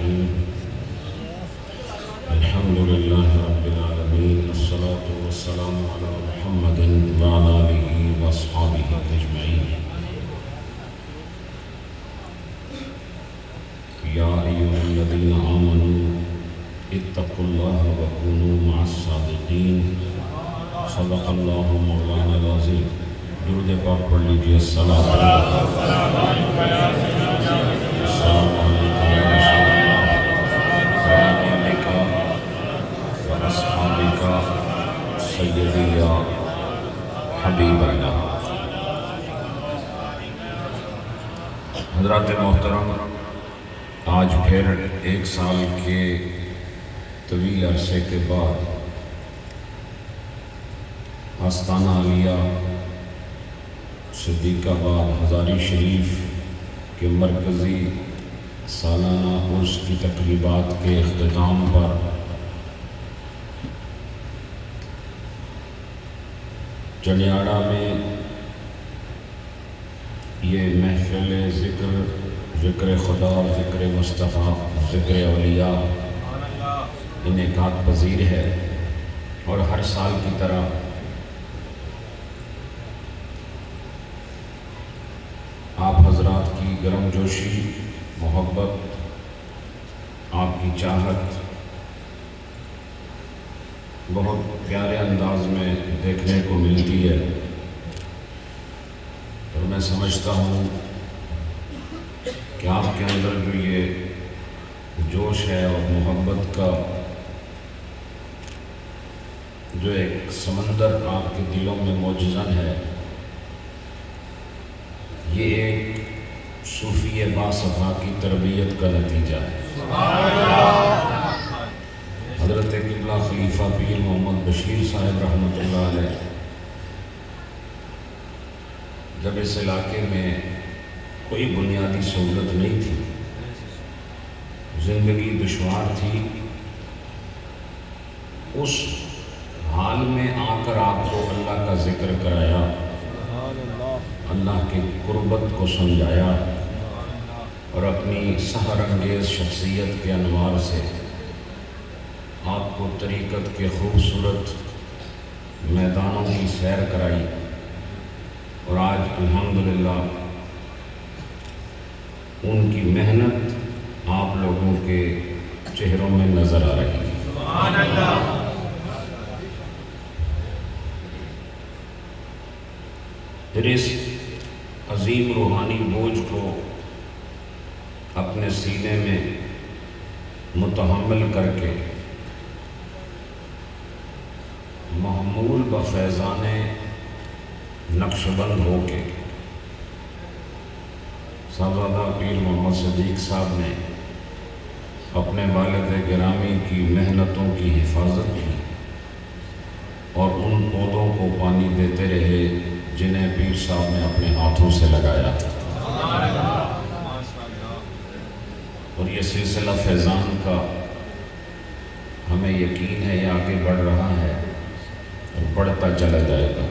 الرحيم الحمد لله رب العالمين والصلاة والسلام على محمد وعلى آله وأصحابه أجمعين يا أيها الذين آمنوا اتقوا الله وكونوا مع الصادقين صدق الله مولانا العظيم. درود پاک پڑھ لیجیے. السلام علیکم سیدی یا حبیب اللہ. حضرات محترم، آج پھر ایک سال کے طویل عرصے کے بعد آستانہ عالیہ صدیق آباد ہزاری شریف کے مرکزی سالانہ عرس کی تقریبات کے اختتام پر چنیاڑا میں یہ محفل ذکر خدا، ذکر مصطفیٰ، ذکر اولیاء انعقاد پذیر ہے. اور ہر سال کی طرح آپ حضرات کی گرم جوشی، محبت، آپ کی چاہت بہت پیارے انداز میں دیکھنے کو ملتی ہے. اور میں سمجھتا ہوں کہ آپ کے اندر جو یہ جوش ہے اور محبت کا جو ایک سمندر آپ کے دلوں میں موجزن ہے، یہ ایک صوفی باصفا کی تربیت کا نتیجہ ہے. حضرت قبلہ خلیفہ پیر محمد بشیر صاحب رحمۃ اللہ علیہ جب اس علاقے میں کوئی بنیادی سہولت نہیں تھی، زندگی دشوار تھی، اس حال میں آ کر آپ کو اللہ کا ذکر کرایا، اللہ کے قربت کو سمجھایا اور اپنی سحر انگیز شخصیت کے انوار سے آپ کو طریقت کے خوبصورت میدانوں کی سیر کرائی. اور آج الحمدللہ ان کی محنت آپ لوگوں کے چہروں میں نظر آ رہی ہے. سبحان اللہ. پھر اس عظیم روحانی بوجھ کو اپنے سینے میں متحمل کر کے محمول بفیضان نقش بند ہو کے صاحبزادہ پیر محمد صدیق صاحب نے اپنے والد گرامی کی محنتوں کی حفاظت کی اور ان پودوں کو پانی دیتے رہے جنہیں پیر صاحب نے اپنے ہاتھوں سے لگایا تھا. اور یہ سلسلہ فیضان کا ہمیں یقین ہے یہ آگے بڑھ رہا ہے اور بڑھتا چلا جائے گا.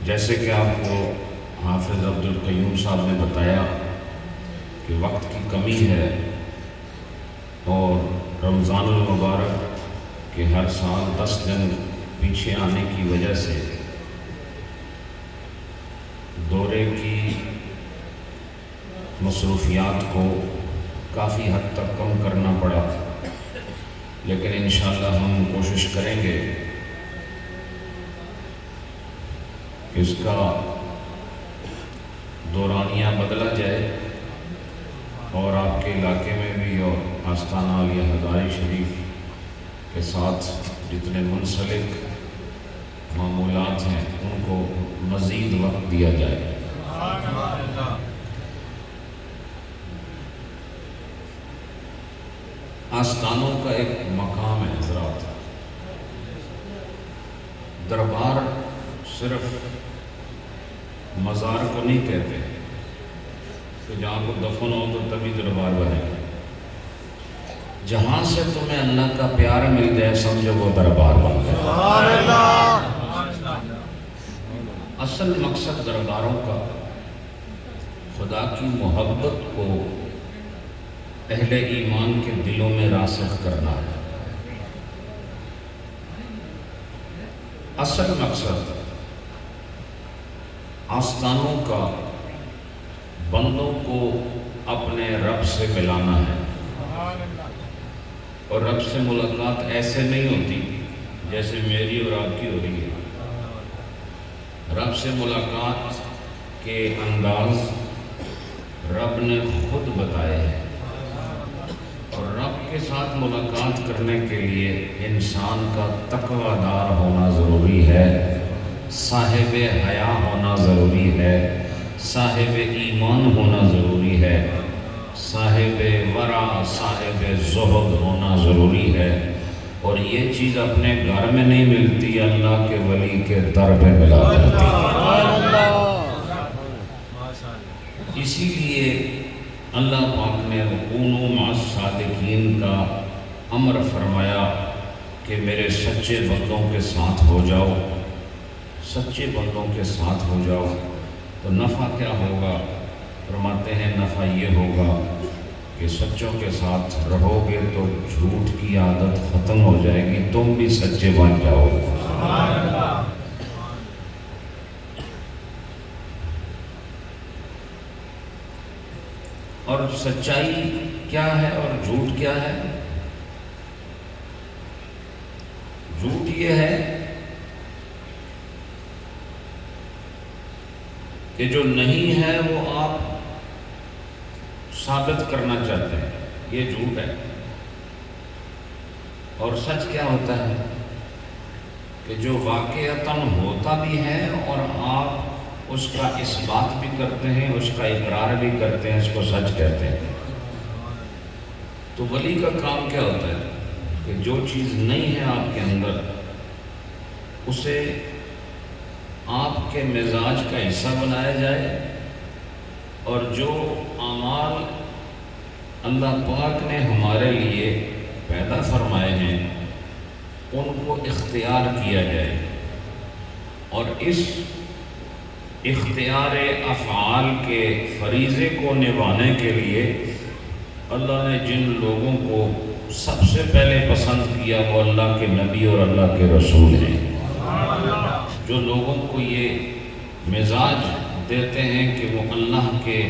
جیسے کہ آپ کو حافظ عبدالقیوم صاحب نے بتایا کہ وقت کی کمی ہے اور رمضان المبارک کہ ہر سال 10 دن پیچھے آنے کی وجہ سے دورے کی مصروفیات کو کافی حد تک کم کرنا پڑا، لیکن انشاءاللہ ہم کوشش کریں گے کہ اس کا دورانیہ بدلا جائے اور آپ کے علاقے میں بھی اور آستانہ عالیہ ہزاری شریف کے ساتھ جتنے منسلک معمولات ہیں ان کو مزید وقت دیا جائے. آستانوں کا ایک مقام ہے حضرات. دربار صرف مزار کو نہیں کہتے کہ جہاں کو دفن ہو تو تبھی دربار بنے. جہاں سے تمہیں اللہ کا پیار مل جائے سمجھو وہ دربار بن گیا. اصل مقصد درباروں کا خدا کی محبت کو اہل ایمان کے دلوں میں راسخ کرنا ہے۔ اصل مقصد آستانوں کا بندوں کو اپنے رب سے ملانا ہے، اور رب سے ملاقات ایسے نہیں ہوتی جیسے میری اور آپ کی ہو رہی ہے۔ رب سے ملاقات کے انداز رب نے خود بتائے ہیں، اور رب کے ساتھ ملاقات کرنے کے لیے انسان کا تقوی دار ہونا ضروری ہے، صاحب حیا ہونا ضروری ہے، صاحب ایمان ہونا ضروری ہے، صاحب ورع صاحب زہد ہونا ضروری ہے، اور یہ چیز اپنے گھر میں نہیں ملتی، اللہ کے ولی کے در پہ ملا کرتی ہے۔ اسی لیے اللہ پاک نے کونوا مع الصادقین کا امر فرمایا کہ میرے سچے بندوں کے ساتھ ہو جاؤ، سچے بندوں کے ساتھ ہو جاؤ۔ تو نفع کیا ہوگا؟ فرماتے ہیں نفع یہ ہوگا کہ سچوں کے ساتھ رہو گے تو جھوٹ کی عادت ختم ہو جائے گی، تم بھی سچے بن جاؤ گے۔ اور سچائی کیا ہے اور جھوٹ کیا ہے؟ جھوٹ یہ ہے کہ جو نہیں ہے وہ آپ ثابت کرنا چاہتے ہیں، یہ جھوٹ ہے۔ اور سچ کیا ہوتا ہے کہ جو واقعتاً ہوتا بھی ہے اور آپ اس کا اس بات بھی کرتے ہیں، اس کا اقرار بھی کرتے ہیں، اس کو سچ کہتے ہیں۔ تو ولی کا کام کیا ہوتا ہے کہ جو چیز نہیں ہے آپ کے اندر اسے آپ کے مزاج کا حصہ بنایا جائے، اور جو اعمال اللہ پاک نے ہمارے لیے پیدا فرمائے ہیں ان کو اختیار کیا جائے، اور اس اختیار افعال کے فریضے کو نبھانے کے لیے اللہ نے جن لوگوں کو سب سے پہلے پسند کیا وہ اللہ کے نبی اور اللہ کے رسول ہیں، جو لوگوں کو یہ مزاج دیتے ہیں کہ وہ اللہ کے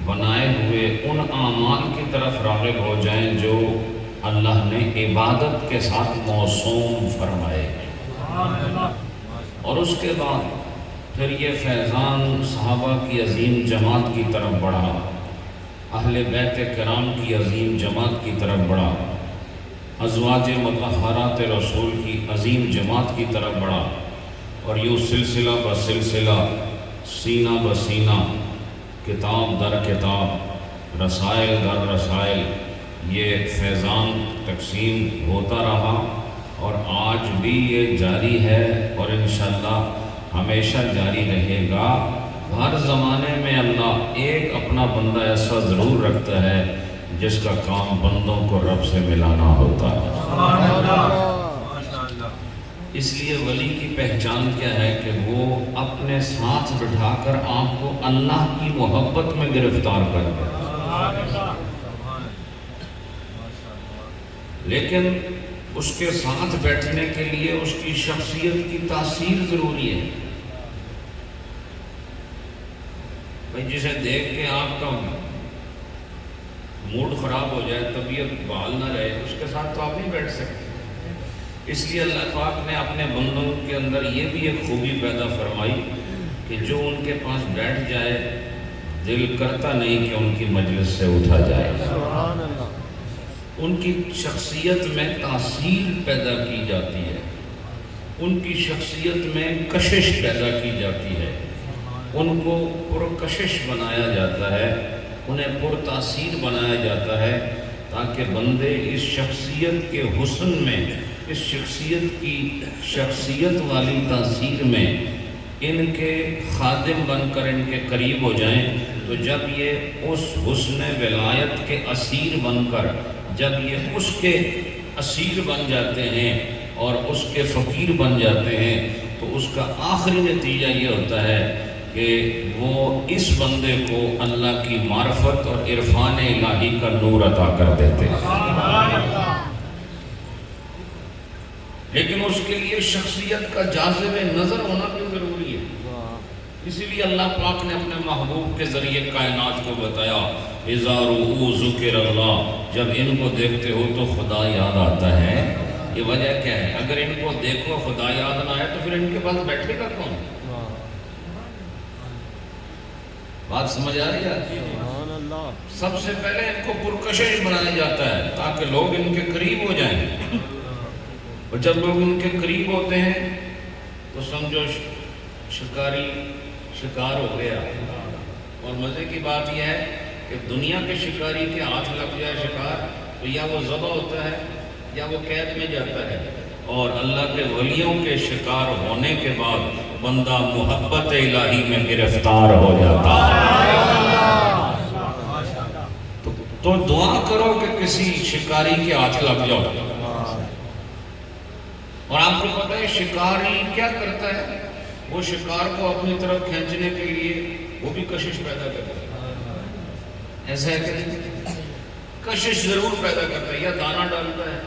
بنائے ہوئے ان اعمال کی طرف راغب ہو جائیں جو اللہ نے عبادت کے ساتھ موسوم فرمائے۔ اور اس کے بعد پھر یہ فیضان صحابہ کی عظیم جماعت کی طرف بڑھا، اہل بیت کرام کی عظیم جماعت کی طرف بڑھا، ازواج مطہرات رسول کی عظیم جماعت کی طرف بڑھا، اور یوں سلسلہ بسلسلہ سینہ بسینہ کتاب در کتاب رسائل در رسائل یہ فیضان تقسیم ہوتا رہا، اور آج بھی یہ جاری ہے اور انشاءاللہ ہمیشہ جاری رہے گا۔ ہر زمانے میں اللہ ایک اپنا بندہ ایسا ضرور رکھتا ہے جس کا کام بندوں کو رب سے ملانا ہوتا ہے۔ اس لیے ولی کی پہچان کیا ہے کہ وہ اپنے ساتھ بٹھا کر آپ کو اللہ کی محبت میں گرفتار کر دے، لیکن اس کے ساتھ بیٹھنے کے لیے اس کی شخصیت کی تاثیر ضروری ہے۔ بھئی جسے دیکھ کے آپ کا موڈ خراب ہو جائے، طبیعت بحال نہ رہے، اس کے ساتھ تو آپ نہیں بیٹھ سکتے۔ اس لیے اللہ پاک نے اپنے بندوں کے اندر یہ بھی ایک خوبی پیدا فرمائی کہ جو ان کے پاس بیٹھ جائے دل کرتا نہیں کہ ان کی مجلس سے اٹھا جائے۔ ان کی شخصیت میں تاثیر پیدا کی جاتی ہے، ان کی شخصیت میں کشش پیدا کی جاتی ہے، ان کو پرکشش بنایا جاتا ہے، انہیں پرتاثیر بنایا جاتا ہے، تاکہ بندے اس شخصیت کے حسن میں، اس شخصیت کی شخصیت والی تاثیر میں ان کے خادم بن کر ان کے قریب ہو جائیں۔ تو جب یہ اس حسن ولایت کے اسیر بن کر، جب یہ اس کے اسیر بن جاتے ہیں اور اس کے فقیر بن جاتے ہیں، تو اس کا آخری نتیجہ یہ ہوتا ہے کہ وہ اس بندے کو اللہ کی معرفت اور عرفان الہی کا نور عطا کر دیتے ہیں، لیکن اس کے لیے شخصیت کا جاذب نظر ہونا بھی ضروری ہے۔ اسی لیے اللہ پاک نے اپنے محبوب کے ذریعے کائنات کو بتایا اذا رؤوا ذکر اللہ، جب ان کو دیکھتے ہو تو خدا یاد آتا ہے۔ یہ وجہ کیا ہے؟ اگر ان کو دیکھو خدا یاد نہ آئے تو پھر ان کے پاس بیٹھے گا کون؟ بات سمجھ آ رہی ہے؟ سب سے پہلے ان کو پرکشش بنایا جاتا ہے تاکہ لوگ ان کے قریب ہو جائیں، اور جب لوگ ان کے قریب ہوتے ہیں تو سمجھو شکاری شکار ہو گیا۔ اور مزے کی بات یہ ہے کہ دنیا کے شکاری کے ہاتھ لگ جائے شکار تو یا وہ ذبح ہوتا ہے یا وہ قید میں جاتا ہے، اور اللہ کے ولیوں کے شکار ہونے کے بعد بندہ محبت الہی میں گرفتار ہو جاتا ہے۔ تو دعا کرو کہ کسی شکاری کے ہاتھ لگ جاؤ۔ اور آپ کو پتہ ہے شکاری کیا کرتا ہے؟ وہ شکار کو اپنی طرف کھینچنے کے لیے وہ بھی کشش پیدا کرتا ہے، ایسا ہے کہ نہیں؟ کشش ضرور پیدا کرتا ہے، یا دانہ ڈالتا ہے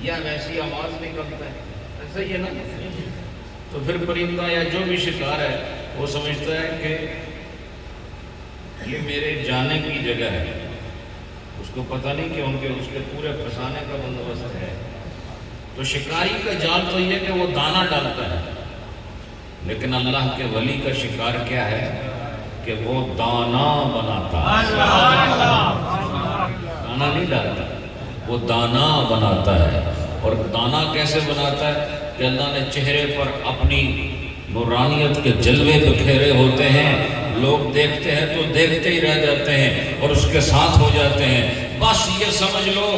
یا ویسی آواز نکلتا ہے، ایسا ہی ہے نا؟ تو پھر پرندہ یا جو بھی شکار ہے وہ سمجھتا ہے کہ یہ میرے جانے کی جگہ ہے، اس کو پتہ نہیں کہ اس کے پورے پھنسانے کا بندوبست ہے۔ تو شکاری کا جال تو یہ کہ وہ دانہ ڈالتا ہے، لیکن اللہ کے ولی کا شکار کیا ہے کہ وہ دانہ بناتا ہے، دانہ نہیں ڈالتا، وہ دانہ بناتا ہے۔ اور دانہ کیسے بناتا ہے کہ اللہ نے چہرے پر اپنی نورانیت کے جلوے بکھیرے ہوتے ہیں، لوگ دیکھتے ہیں تو دیکھتے ہی رہ جاتے ہیں اور اس کے ساتھ ہو جاتے ہیں۔ بس یہ سمجھ لو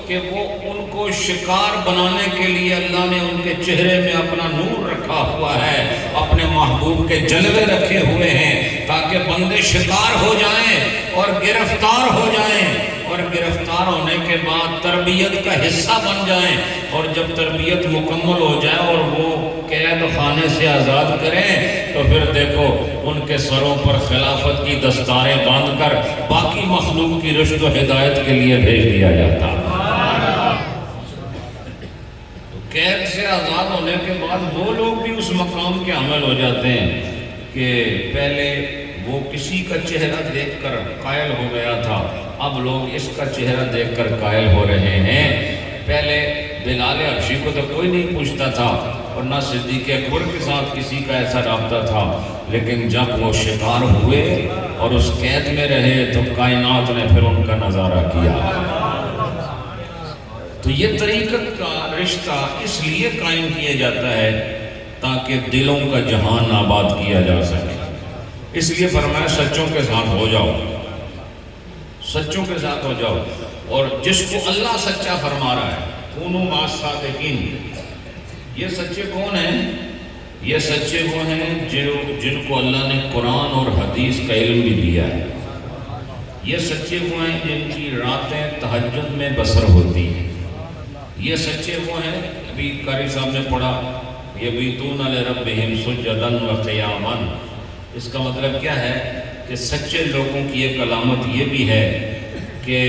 کہ وہ ان کو شکار بنانے کے لیے اللہ نے ان کے چہرے میں اپنا نور رکھا ہوا ہے، اپنے محبوب کے جلوے رکھے ہوئے ہیں تاکہ بندے شکار ہو جائیں اور گرفتار ہو جائیں، اور گرفتار ہونے کے بعد تربیت کا حصہ بن جائیں، اور جب تربیت مکمل ہو جائے اور وہ قید خانے سے آزاد کریں تو پھر دیکھو ان کے سروں پر خلافت کی دستاریں باندھ کر باقی مخلوق کی رشد و ہدایت کے لیے بھیج دیا جاتا۔ قید سے آزاد ہونے کے بعد وہ لوگ بھی اس مقام کے حامل ہو جاتے ہیں کہ پہلے وہ کسی کا چہرہ دیکھ کر قائل ہو گیا تھا، اب لوگ اس کا چہرہ دیکھ کر قائل ہو رہے ہیں۔ پہلے بلال حبشی کو تو کوئی نہیں پوچھتا تھا اور نہ صدیق اکبر کے ساتھ کسی کا ایسا رابطہ تھا، لیکن جب وہ شکار ہوئے اور اس قید میں رہے تو کائنات نے پھر ان کا نظارہ کیا۔ تو یہ طریقت کا رشتہ اس لیے قائم کیا جاتا ہے تاکہ دلوں کا جہان آباد کیا جا سکے۔ اس لیے فرمایا سچوں کے ساتھ ہو جاؤ، سچوں کے ساتھ ہو جاؤ۔ اور جس کو اللہ سچا فرما رہا ہے کونوا مع الصادقین، یہ سچے کون ہیں؟ یہ سچے وہ ہیں جن کو اللہ نے قرآن اور حدیث کا علم بھی دیا ہے۔ یہ سچے وہ ہیں جن کی راتیں تہجد میں بسر ہوتی ہیں۔ یہ سچے وہ ہیں، ابھی قاری صاحب نے پڑھا یبیتون لربہم سجدا وقیاما، اس کا مطلب کیا ہے کہ سچے لوگوں کی ایک علامت یہ بھی ہے کہ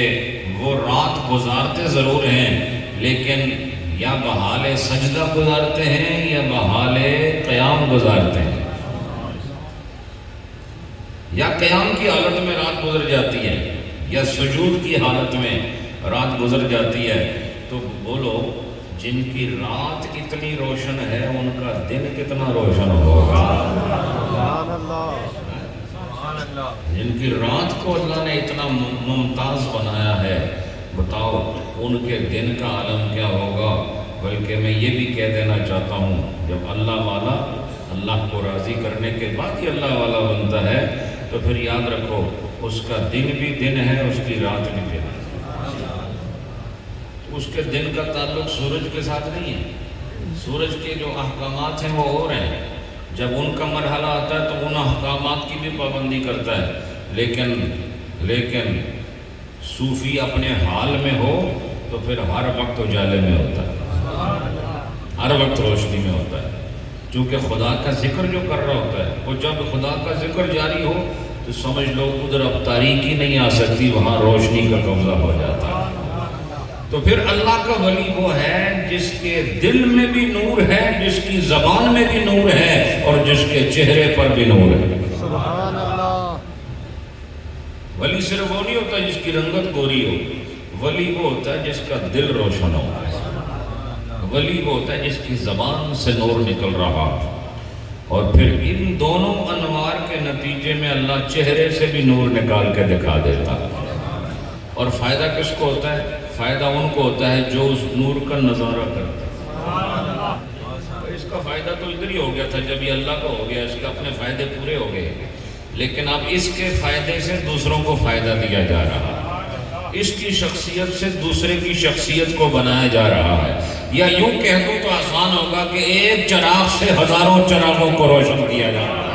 وہ رات گزارتے ضرور ہیں لیکن یا بحال سجدہ گزارتے ہیں یا بحال قیام گزارتے ہیں، یا قیام کی حالت میں رات گزر جاتی ہے یا سجود کی حالت میں رات گزر جاتی ہے۔ تو بولو جن کی رات اتنی روشن ہے ان کا دن کتنا روشن ہوگا؟ جن کی رات کو اللہ نے اتنا ممتاز بنایا ہے، بتاؤ ان کے دن کا عالم کیا ہوگا؟ بلکہ میں یہ بھی کہہ دینا چاہتا ہوں جب اللہ والا اللہ کو راضی کرنے کے بعد ہی اللہ والا بنتا ہے تو پھر یاد رکھو اس کا دن بھی دن ہے، اس کی رات بھی دن ہے۔ اس کے دن کا تعلق سورج کے ساتھ نہیں ہے، سورج کے جو احکامات ہیں وہ اور ہیں، جب ان کا مرحلہ آتا ہے تو ان احکامات کی بھی پابندی کرتا ہے، لیکن صوفی اپنے حال میں ہو تو پھر ہر وقت اجالے میں ہوتا ہے، ہر وقت روشنی میں ہوتا ہے۔ چونکہ خدا کا ذکر جو کر رہا ہوتا ہے، وہ جب خدا کا ذکر جاری ہو تو سمجھ لو ادھر اب تاریکی نہیں آ سکتی، وہاں روشنی کا قبضہ ہو جاتا ہے۔ تو پھر اللہ کا ولی وہ ہے جس کے دل میں بھی نور ہے، جس کی زبان میں بھی نور ہے، اور جس کے چہرے پر بھی نور ہے۔ سبحان اللہ۔ ولی صرف وہ نہیں ہوتا جس کی رنگت گوری ہو، ولی وہ ہوتا ہے جس کا دل روشن ہو، ولی وہ ہوتا ہے جس کی زبان سے نور نکل رہا۔ اور پھر ان دونوں انوار کے نتیجے میں اللہ چہرے سے بھی نور نکال کے دکھا دیتا۔ اور فائدہ کس کو ہوتا ہے؟ فائدہ ان کو ہوتا ہے جو اس نور کا نظارہ کرتا ہے۔ اس کا فائدہ تو ادھر ہی ہو گیا تھا جب یہ اللہ کا ہو گیا، اس کے اپنے فائدے پورے ہو گئے، لیکن اب اس کے فائدے سے دوسروں کو فائدہ دیا جا رہا ہے، اس کی شخصیت سے دوسرے کی شخصیت کو بنایا جا رہا ہے۔ یا یوں کہہ دوں تو آسان ہوگا کہ ایک چراغ سے ہزاروں چراغوں کو روشن کیا جا رہا ہے۔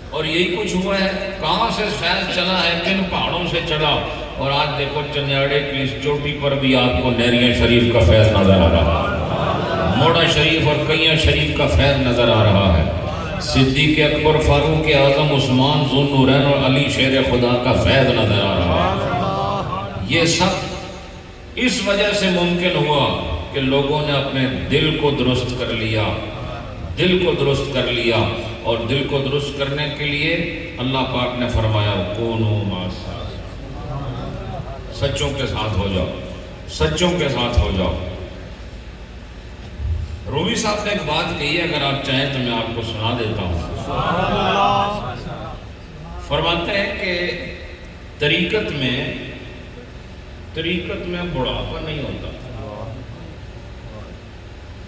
اور یہی کچھ ہوا ہے۔ کہاں سے فیض چلا ہے، کن پہاڑوں سے چڑھا، اور آج دیکھو چنیاڑے کی اس چوٹی پر بھی آپ کو نیریاں شریف کا فیض نظر آ رہا ہے، موڑا شریف اور کئیاں شریف کا فیض نظر آ رہا ہے، صدیق اکبر، فاروق اعظم، عثمان ذو النورین اور علی شیر خدا کا فیض نظر آ رہا ہے۔ یہ سب اس وجہ سے ممکن ہوا کہ لوگوں نے اپنے دل کو درست کر لیا، دل کو درست کر لیا، اور دل کو درست کرنے کے لیے اللہ پاک نے فرمایا کونوا مع الصادقین، سچوں کے ساتھ ہو جاؤ، سچوں کے ساتھ ہو جاؤ۔ رومی صاحب نے ایک بات کہی ہے، اگر آپ چاہیں تو میں آپ کو سنا دیتا ہوں۔ فرماتے ہیں کہ طریقت میں بڑھاپا نہیں ہوتا،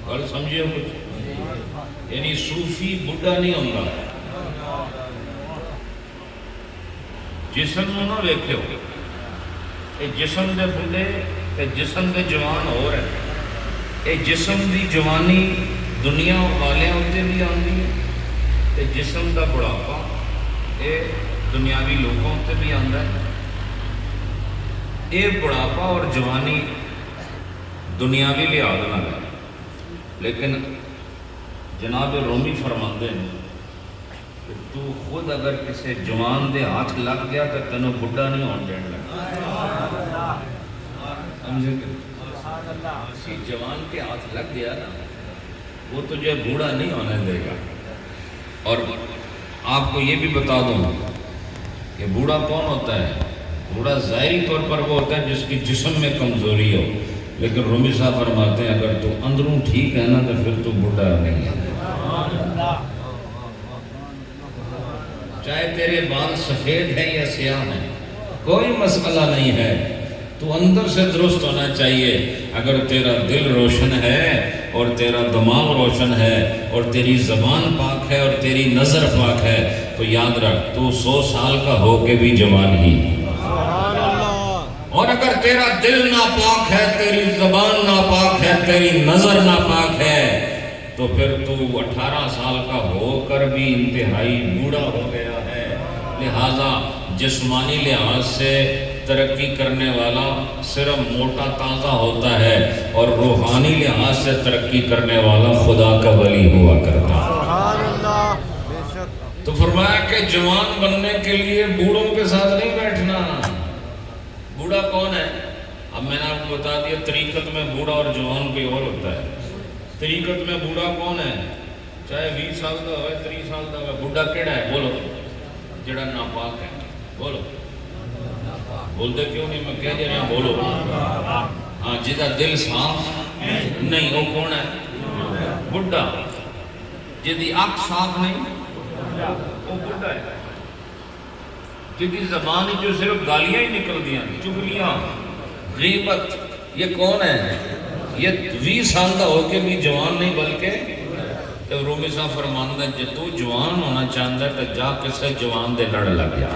گل سمجھے کچھ، یعنی صوفی بڈھا نہیں ہوتا۔ جسم نہ ویکھے ہو، اے جسم دے بڈھے تے جسم دے جوان ہو رہے، اے جسم دی جوانی دنیا والے ہوتے بھی آندی ہے، تے جسم دا بڑھاپا اے دنیاوی لوگوں ہوتے بھی آندا ہے۔ اے بڑھاپا اور جوانی دنیاوی لحاظ نہ ہے، لیکن جناب رومی فرماندے ہیں کہ تو خود اگر کسی جوان دے ہاتھ لگ گیا تو تینوں بڈھا نہیں ہون دین لگا، سمجھے کہ کسی جوان کے ہاتھ لگ گیا نا وہ تجھے بوڑھا نہیں ہونے دے گا۔ اور آپ کو یہ بھی بتا دوں کہ بوڑھا کون ہوتا ہے؟ بوڑھا ظاہری طور پر وہ ہوتا ہے جس کی جسم میں کمزوری ہو، لیکن رومی صاحب فرماتے ہیں اگر تو اندروں ٹھیک ہے نا تو پھر تو بڈھا نہیں ہے۔ چاہے تیرے بال سفید ہیں یا سیاہ ہیں، کوئی مسئلہ نہیں ہے، تو اندر سے درست ہونا چاہیے۔ اگر تیرا دل روشن ہے اور تیرا دماغ روشن ہے اور تیری زبان پاک ہے اور تیری نظر پاک ہے تو یاد رکھ تو 100 سال کا ہو کے بھی جوان ہی۔ اور اگر تیرا دل ناپاک ہے، تیری زبان ناپاک ہے، تیری نظر ناپاک ہے تو پھر تو 18 سال کا ہو کر بھی انتہائی بوڑھا ہو گیا ہے۔ لہٰذا جسمانی لحاظ سے ترقی کرنے والا صرف موٹا تازہ ہوتا ہے، اور روحانی لحاظ سے ترقی کرنے والا خدا کا ولی ہوا کرتا ہے۔ تو فرمایا کہ جوان بننے کے لیے بوڑھوں کے ساتھ نہیں بیٹھنا۔ بوڑھا کون ہے؟ اب میں نے آپ کو بتا دیا طریقت میں بوڑھا اور جوان کوئی اور ہوتا ہے۔ طریقت میں بوڑھا کون ہے؟ چاہے 20 سال کا ہوئے 30 سال کا ہوئے، بوڑھا کیڑا ہے؟ بولو، جڑا ناپاک ہے، بولو، بولتے کیوں نہیں؟ میں کہہ دے رہا ہوں بولو۔ ہاں، جدا دل صاف نہیں وہ کون ہے؟ بوڑھا۔ جدی آنکھ صاف نہیں وہ بوڑھا ہے۔ جدی زبان جو صرف گالیاں ہی نکل دیا، چگلیاں، غیبت، یہ کون ہے؟ یہ 20 سال کا ہو کے بھی جوان نہیں، بلکہ تو رومی صاحب فرماندہ ہے جب تو جوان ہونا چاہتا ہے تو جا کسے جوان دے لڑ لگ گیا،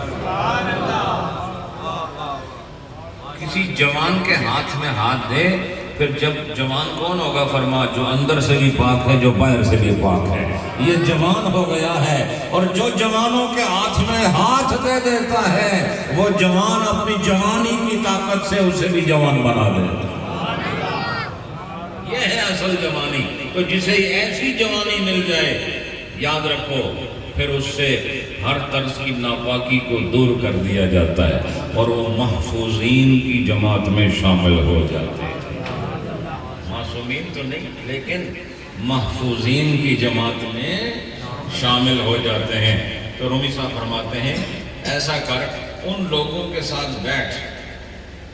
کسی جوان کے ہاتھ میں ہاتھ دے۔ پھر جب جوان کون ہوگا؟ فرما جو اندر سے بھی پاک ہے، جو باہر سے بھی پاک ہے، یہ جوان ہو گیا ہے۔ اور جو جوانوں کے ہاتھ میں ہاتھ دے دیتا ہے وہ جوان اپنی جوانی کی طاقت سے اسے بھی جوان بنا دیتا ہے۔ یہ ہے اصل جوانی۔ تو جسے ایسی جوانی مل جائے یاد رکھو پھر اس سے ہر طرز کی ناپاکی کو دور کر دیا جاتا ہے اور وہ محفوظین کی جماعت میں شامل ہو جاتے ہیں. معصومین تو نہیں لیکن محفوظین کی جماعت میں شامل ہو جاتے ہیں. تو رومی صاحب فرماتے ہیں ایسا کر ان لوگوں کے ساتھ بیٹھ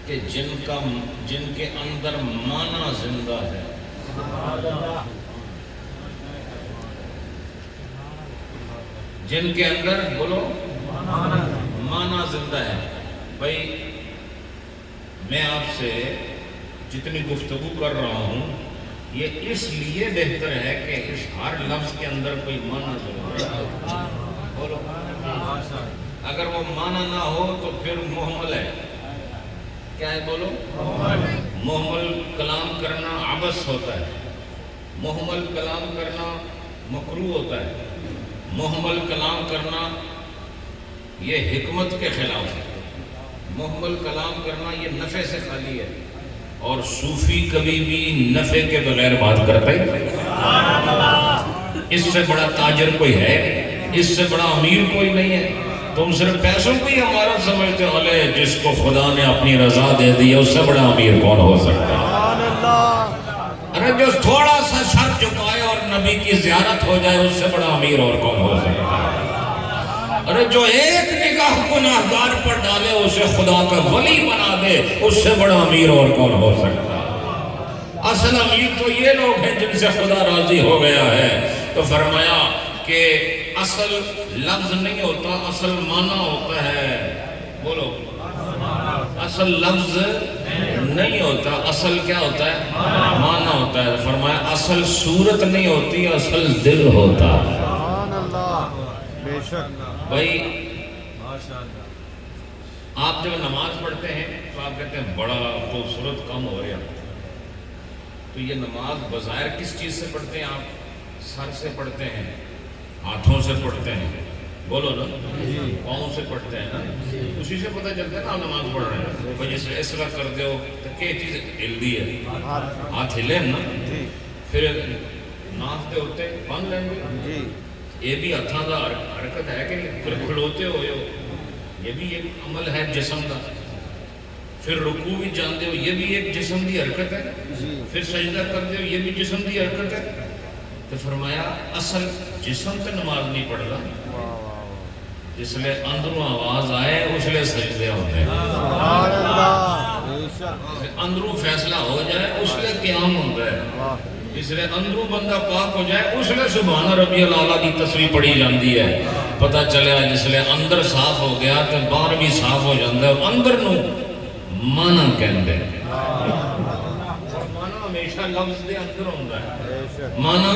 کہ جن کے اندر معنی زندہ ہے. جن کے اندر بولو معنی زندہ ہے. بھائی میں آپ سے جتنی گفتگو کر رہا ہوں یہ اس لیے بہتر ہے کہ اس ہر لفظ کے اندر کوئی معنی ضرور ہے. بولو اگر وہ معنی نہ ہو تو پھر محمل ہے. کیا ہے بولو؟ محمل کلام کرنا عبث ہوتا ہے. محمل کلام کرنا مکروہ ہوتا ہے. محمل کلام کرنا یہ حکمت کے خلاف ہے. محمل کلام کرنا یہ نفع سے خالی ہے. اور صوفی کبھی بھی نفع کے بغیر بات کرتا ہے. اس سے بڑا تاجر کوئی ہے؟ اس سے بڑا امیر کوئی نہیں ہے. تم صرف پیسوں کو ہی ہمارا سمجھتے ہو. لے جس کو خدا نے اپنی رضا دے دی اس سے بڑا امیر کون ہو سکتا ہے؟ ارے جو تھوڑا سا سر جھکائے اور نبی کی زیارت ہو جائے اس سے بڑا امیر اور کون ہو سکتا ہے؟ ارے جو ایک نگاہ گناہگار پر ڈالے اسے خدا کا ولی بنا دے اس سے بڑا امیر اور کون ہو سکتا ہے؟ اصل امیر تو یہ لوگ ہیں جن سے خدا راضی ہو گیا ہے. تو فرمایا کہ اصل لفظ نہیں ہوتا اصل معنی ہوتا ہے. بولو اصل لفظ نہیں ہوتا اصل کیا ہوتا ہے؟ معنی ہوتا ہے. فرمایا اصل صورت نہیں ہوتی اصل دل ہوتا ہے. بھائی آپ جب نماز پڑھتے ہیں تو آپ کہتے ہیں بڑا خوبصورت کام ہو رہا. تو یہ نماز بظاہر کس چیز سے پڑھتے ہیں آپ؟ سر سے پڑھتے ہیں, ہاتھوں سے پڑھتے ہیں, بولو نا, پاؤں سے پڑھتے ہیں نا, اسی سے پتہ چلتا ہے نا آپ نماز پڑھ رہے ہیں. بھائی جس اس طرح کرتے ہو تو کیا چیز ہلدی ہے؟ ہاتھ ہلے نا, پھر ناچتے ہوتے بند لیں گے, یہ بھی ہاتھوں کا حرکت ہے کہ پھر کھڑوتے ہوئے ہو, یہ بھی ایک عمل ہے جسم کا. پھر رکوع بھی جانتے ہو, یہ بھی ایک جسم کی حرکت ہے. پھر سجدہ کرتے ہو, یہ بھی جسم کی حرکت ہے. تو فرمایا اصل جسم تو نماز نہیں پڑھ رہا, جس لئے اندروں آواز آئے اس لئے سجدے ہوتے ہیں, اندروں فیصلہ ہو جائے اس لئے قیام ہوتا ہے, اس لئے اندروں بندہ پاک ہو جائے اس لئے سبحان ربی الاعلیٰ کی تسبیح پڑھی جاندی ہے. پتہ چلے جس لئے اندر صاف ہو گیا تو باہر بھی صاف ہو جاندہ ہے. اندر نو مانا کہندے ہیں, مانا ہمیشہ لفظ دے اندر ہوندہ ہے, مانا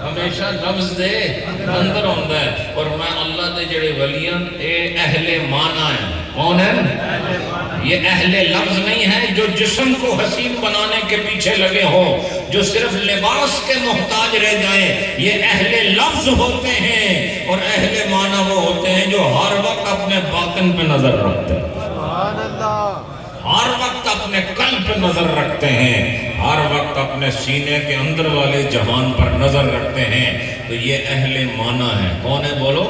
ہمیشہ لفظ دے اندر ہوندہ ہے. اور میں اللہ دے جڑے ولیاں اے اہل مانا ہیں. کون ہے؟ یہ اہل لفظ نہیں ہے جو جسم کو حسین بنانے کے پیچھے لگے ہو, جو صرف لباس کے محتاج رہ جائیں. یہ اہل لفظ ہوتے ہیں اور اہل معنی وہ ہوتے ہیں جو ہر وقت اپنے باطن پہ نظر رکھتے ہیں, ہر وقت اپنے قلب پہ نظر رکھتے ہیں, ہر وقت اپنے سینے کے اندر والے جہان پر نظر رکھتے ہیں. تو یہ اہل معنی ہے. کون ہے بولو؟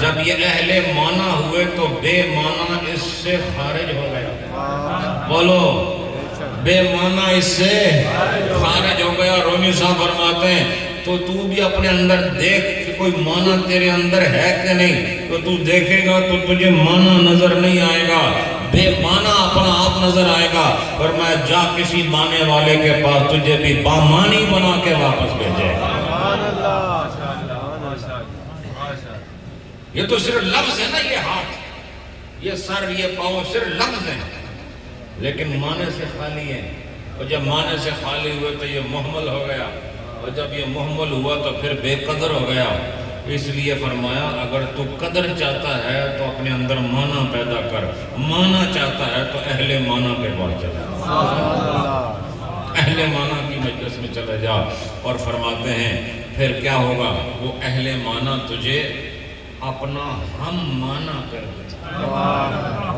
جب یہ اہل معنی ہوئے تو بے معنی اس سے خارج ہو گیا. بولو بے معنی اس سے خارج ہو گیا. رومی صاحب فرماتے ہیں تو بھی اپنے اندر دیکھ کہ کوئی معنی تیرے اندر ہے کہ نہیں. تو دیکھے گا تو تجھے معنی نظر نہیں آئے گا, بے معنی اپنا آپ نظر آئے گا. اور میں جا کسی معنی والے کے پاس تجھے بھی بامانی بنا کے واپس بھیجے گا. یہ تو صرف لفظ ہے نا, یہ ہاتھ, یہ سر, یہ پاؤں صرف لفظ ہیں لیکن معنی سے خالی ہیں. اور جب معنی سے خالی ہوئے تو یہ محمل ہو گیا, اور جب یہ محمل ہوا تو پھر بے قدر ہو گیا. اس لیے فرمایا اگر تو قدر چاہتا ہے تو اپنے اندر معنی پیدا کر, معنی چاہتا ہے تو اہل معنی پہ پہنچ چلا, اہل معنی کی مجلس میں چلا جا. اور فرماتے ہیں پھر کیا ہوگا, وہ اہل معنی تجھے اپنا ہم معنی کر دے.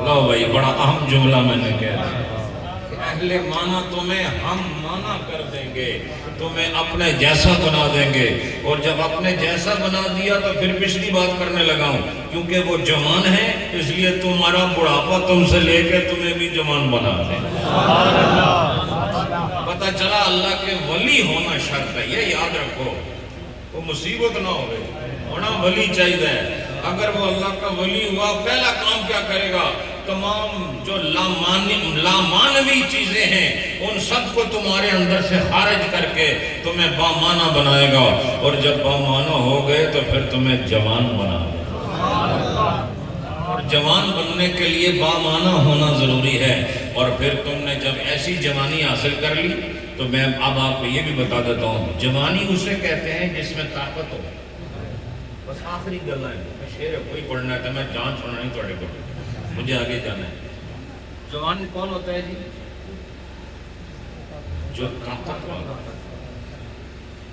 لو بھائی بڑا اہم جملہ میں نے کہہ دیا کہ اہل معنی تمہیں ہم معنی کر دیں گے، تمہیں اپنے جیسا بنا دیں گے۔ اور جب اپنے جیسا بنا دیا تو پھر پچھلی بات کرنے لگا ہوں، کیونکہ وہ جوان ہے اس لیے تمہارا بڑھاپا تم سے لے کے تمہیں بھی جوان بنا دیں۔ پتہ چلا اللہ کے ولی ہونا شرط ہے، یہ یاد رکھو، وہ مصیبت نہ ہوئے، ہونا ولی چاہیے۔ اگر وہ اللہ کا ولی ہوا پہلا کام کیا کرے گا؟ تمام جو لامعنوی چیزیں ہیں ان سب کو تمہارے اندر سے خارج کر کے تمہیں بامعنی بنائے گا، اور جب بامعنی ہو گئے تو پھر تمہیں جوان بنا گا۔ اور جوان بننے کے لیے بامعنی ہونا ضروری ہے۔ اور پھر تم نے جب ایسی جوانی حاصل کر لی تو میں اب آپ کو یہ بھی بتا دیتا ہوں، جوانی اسے کہتے ہیں جس میں طاقت ہو۔ بس آخری گلا ہے، شعر کوئی پڑھنا ہے تو میں جان چھوڑنا نہیں توڑے کو، مجھے آگے جانا ہے۔ جوان کون ہوتا ہے جی؟ جو طاقت والا۔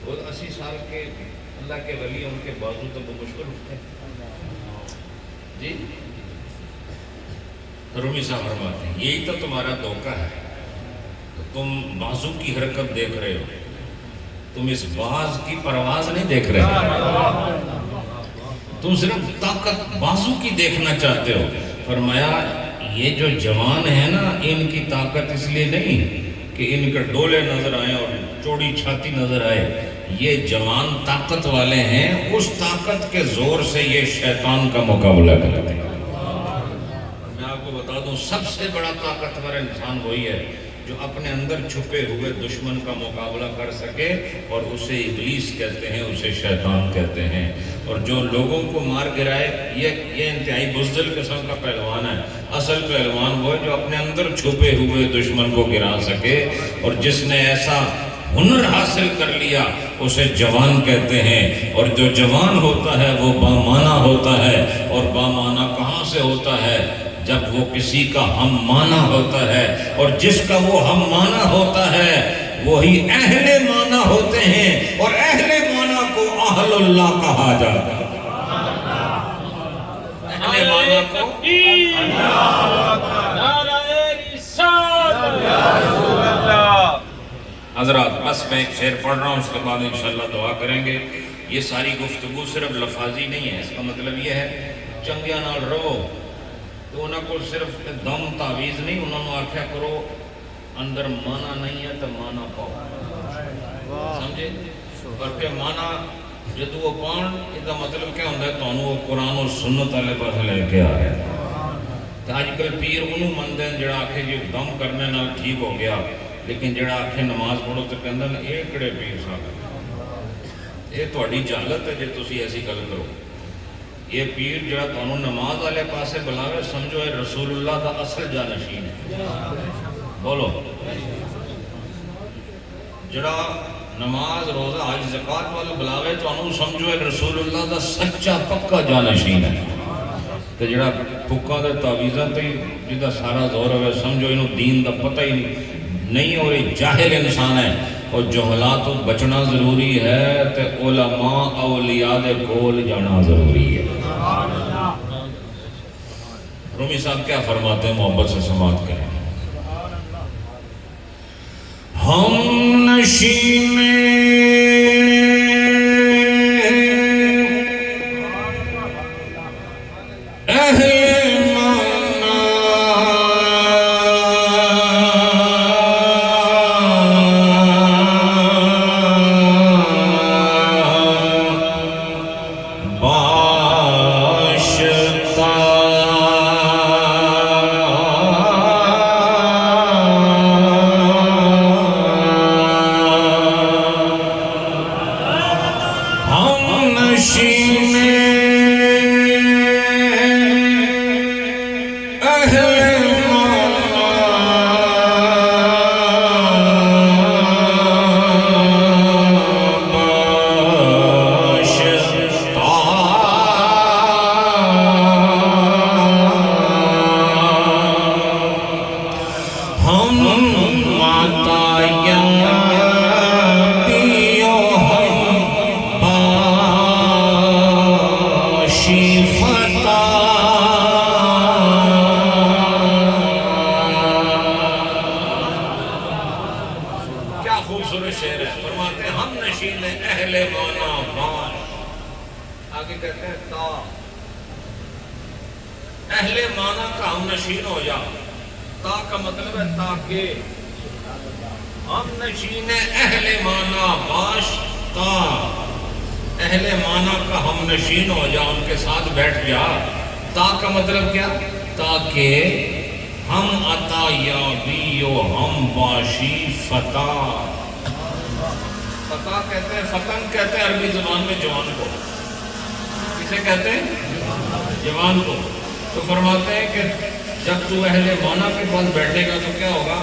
وہ 80 سال کے اللہ کے ولی ان کے بازو تو وہ مشکل اٹھتے ہیں جی۔ رومی صاحب فرماتے ہیں یہی تو تمہارا دھوکہ ہے، تم بازو کی حرکت دیکھ رہے ہو، تم اس باز کی پرواز نہیں دیکھ رہے، تم صرف طاقت بازو کی دیکھنا چاہتے ہو۔ فرمایا یہ جو جوان ہیں نا، ان کی طاقت اس لیے نہیں کہ ان کے ڈولے نظر آئیں اور چوڑی چھاتی نظر آئے، یہ جوان طاقت والے ہیں، اس طاقت کے زور سے یہ شیطان کا مقابلہ کرتے ہیں۔ میں آپ کو بتا دوں سب سے بڑا طاقتور انسان وہی ہے جو اپنے اندر چھپے ہوئے دشمن کا مقابلہ کر سکے، اور اسے ابلیس کہتے ہیں، اسے شیطان کہتے ہیں۔ اور جو لوگوں کو مار گرائے یہ انتہائی بزدل قسم کا پہلوان ہے۔ اصل پہلوان وہ ہے جو اپنے اندر چھپے ہوئے دشمن کو گرا سکے، اور جس نے ایسا ہنر حاصل کر لیا اسے جوان کہتے ہیں۔ اور جو جوان ہوتا ہے وہ بامعنی ہوتا ہے، اور بامعنی کہاں سے ہوتا ہے؟ جب وہ کسی کا ہم معنی ہوتا ہے، اور جس کا وہ ہم معنی ہوتا ہے وہی اہل معنی ہوتے ہیں، اور اہل معنی کو اہل اللہ کہا جاتا ہے۔ اہل معنی کو حضرات بس میں ایک شعر پڑھ رہا ہوں، اس کے بعد انشاءاللہ دعا کریں گے۔ یہ ساری گفتگو صرف لفاظی نہیں ہے، اس کا مطلب یہ ہے چنگیاں نال رہو، تو انہوں کو صرف دم تعویز نہیں، انہوں نے آکھیا کرو اندر مانا نہیں ہے تو مانا پاؤ، سمجھے؟ بلکہ مانا جدو وہ پاؤن اس کا مطلب کیا ہوتا ہے؟ تو انہوں وہ قرآن اور سنت والے پاس لے کے آ رہے ہیں۔ تو آج کل پیر انہوں مندے ہیں جڑا آکھے جو دم کرنے نال ٹھیک ہو گیا، لیکن جڑا آکھے نماز پڑھو تو کہندہ نا اے کڑے پیر صاحب، یہ تہاڈی جہالت ہے جے تسی ایسی گل کرو۔ یہ پیر جڑا تانوں نماز والے پاسے بلاوے سمجھو ہے رسول اللہ کا اصل جانشین ہے۔ بولو، جڑا نماز روزہ حج زکوٰۃ والے بلاوے تانوں سمجھو ہے رسول اللہ کا سچا پکا جانشین ہے۔ تو جڑا پکا دے تعویذاں تے جدا سارا زور ہوئے سمجھو انہوں دین دا پتہ ہی نہیں، اور یہ جاہل انسان ہے۔ اور جہلا تو بچنا ضروری ہے، تے علماء اولیاء دے کول جانا ضروری ہے۔ رومی صاحب کیا فرماتے ہیں؟ محبت سے سماعت کریں۔ ہم نشین اہل معنی کا ہم نشین ہو جا. تا کا مطلب ہے تاکہ ہم نشین اہل معنی باش تا اہل معنی کا ہم نشین ہو جا، ان کے ساتھ بیٹھ جا. تا کا مطلب کیا؟ تاکہ ہم عطا یابی و ہم باشی فتح. فتح کہتے ہیں، فتن کہتے ہیں عربی زبان میں جوان کو. کسے کہتے ہیں؟ جوان کو. تو فرماتے ہیں کہ جب تو اہل معنی کے پاس بیٹھے گا تو کیا ہوگا؟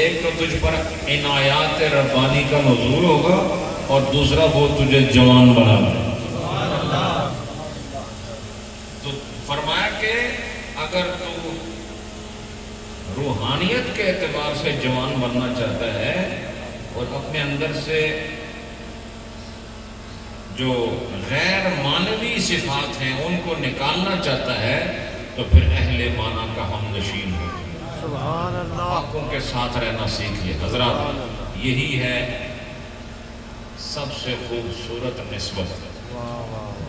ایک تو تجھ پر عنایات ربانی کا نزول ہوگا اور دوسرا وہ تجھے جوان بنا دے. تو فرمایا کہ اگر تو روحانیت کے اعتبار سے جوان بننا چاہتا ہے اور اپنے اندر سے جو غیر معنوی صفات ہیں ان کو نکالنا چاہتا ہے تو پھر اہل معنی کا ہم نشین ہو. سبحان اللہ. پاکوں کے ساتھ رہنا سیکھیے حضرات. یہی ہے سب سے خوبصورت نسبت.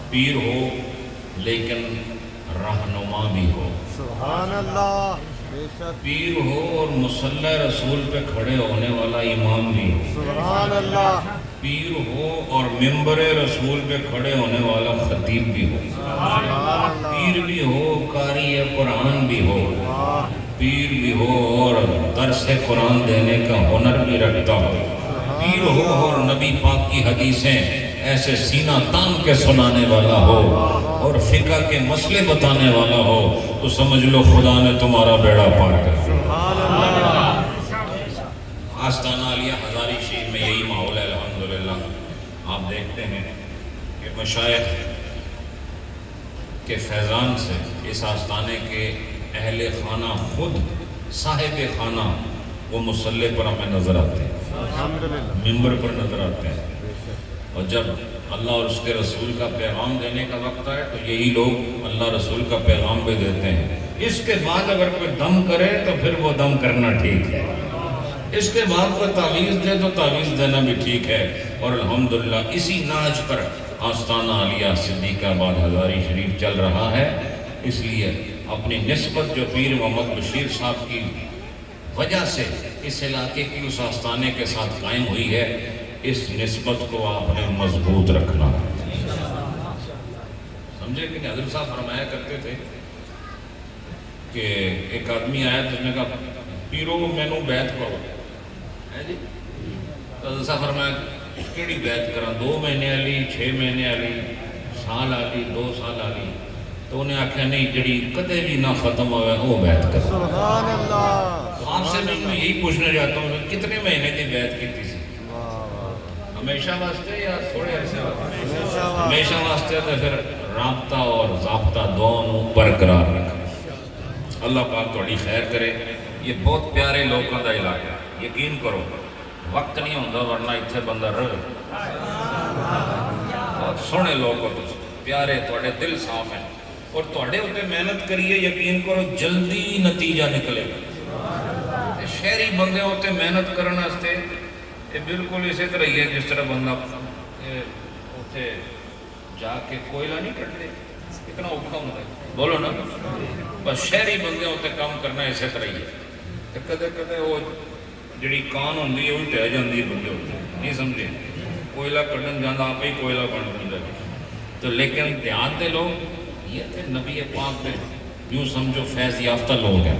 پیر ہو لیکن رہنما بھی ہو. سبحان اللہ. بے شک. پیر ہو اور مصلی رسول پہ کھڑے ہونے والا امام بھی ہو. سبحان اللہ. پیر ہو اور ممبر رسول پہ کھڑے ہونے والا خطیب بھی ہو. پیر بھی ہو، قاری قرآن بھی ہو. پیر بھی ہو اور درس قرآن دینے کا ہنر بھی رکھتا ہو. پیر ہو اور نبی پاک کی حدیثیں ایسے سینہ تان کے سنانے والا ہو اور فقہ کے مسئلے بتانے والا ہو تو سمجھ لو خدا نے تمہارا بیڑا پار کر دیا. آستانہ علیہ ہزاری شریف میں یہی ماحول ہے الحمدللہ. آپ دیکھتے ہیں کہ مشائخ کے فیضان سے اس آستانے کے اہل خانہ خود صاحب خانہ وہ مصلی پر ہمیں نظر آتے ہیں، ممبر پر نظر آتے ہیں. اور جب اللہ اور اس کے رسول کا پیغام دینے کا وقت آئے تو یہی لوگ اللہ رسول کا پیغام بھی دیتے ہیں. اس کے بعد اگر کوئی دم کرے تو پھر وہ دم کرنا ٹھیک ہے. اس کے بعد کوئی تعویذ دے تو تعویذ دینا بھی ٹھیک ہے. اور الحمدللہ اسی ناج پر آستانہ علیہ صدیقہ آباد ہزاری شریف چل رہا ہے. اس لیے اپنی نسبت جو پیر محمد بشیر صاحب کی وجہ سے اس علاقے کی اس آستانے کے ساتھ قائم ہوئی ہے، اس نسبت کو آپ نے مضبوط رکھنا. سمجھے کہ حضرت صاحب فرمایا کرتے تھے کہ ایک آدمی آیا تو اس نے کہا پیرو مینو بیعت کرو. جی حضرت صاحب فرمایا کیڑی بیعت کرا؟ 2 مہینے والی، 6 مہینے والی، سال والی، 2 سال والی؟ تو انہیں آخیا نہیں، جڑی کدے بھی نہ ختم ہوئے وہ بیعت کرو. سبحان اللہ. آپ سے میں یہی پوچھنا چاہتا ہوں کتنے مہینے کی بیعت کی تھی؟ ہمیشہ واسطے یا تھوڑے عرصے واسطے؟ ہمیشہ واسطے. تو پھر رابطہ اور ضابطہ دونوں برقرار رکھا. اللہ پاک تھوڑی خیر کرے. یہ بہت پیارے لوگوں کا علاقہ، یقین کرو وقت نہیں ہوتا ورنہ اتنے بندہ رہ. بہت سونے لوگ ہو، پیارے، تھوڑے دل صاف ہیں اور تھوڑے اتنے محنت کریے، یقین کرو جلدی نتیجہ نکلے گا. شہری بندے ہوتے محنت کرنے واسطے یہ بالکل اسی طرح ہی ہے جس طرح بندہ اتنے جا کے کوئلہ نہیں کٹتے، کتنا اوکھا ہوتا ہے، بولو نا. بس شہری بندے ہوتے کام کرنا اسی طرح ہی ہے. تو کدے کدے وہ جڑی کان ہوتی ہے وہ ٹہ جاتی ہے بندے ہوتے نہیں سمجھے. کوئلہ کٹن جانا آپ ہی کوئلہ بن جاتا ہے. تو لیکن دھیان دے لوگ یہ تھے نبی پاک میں یوں سمجھو فیض یافتہ لوگ ہیں.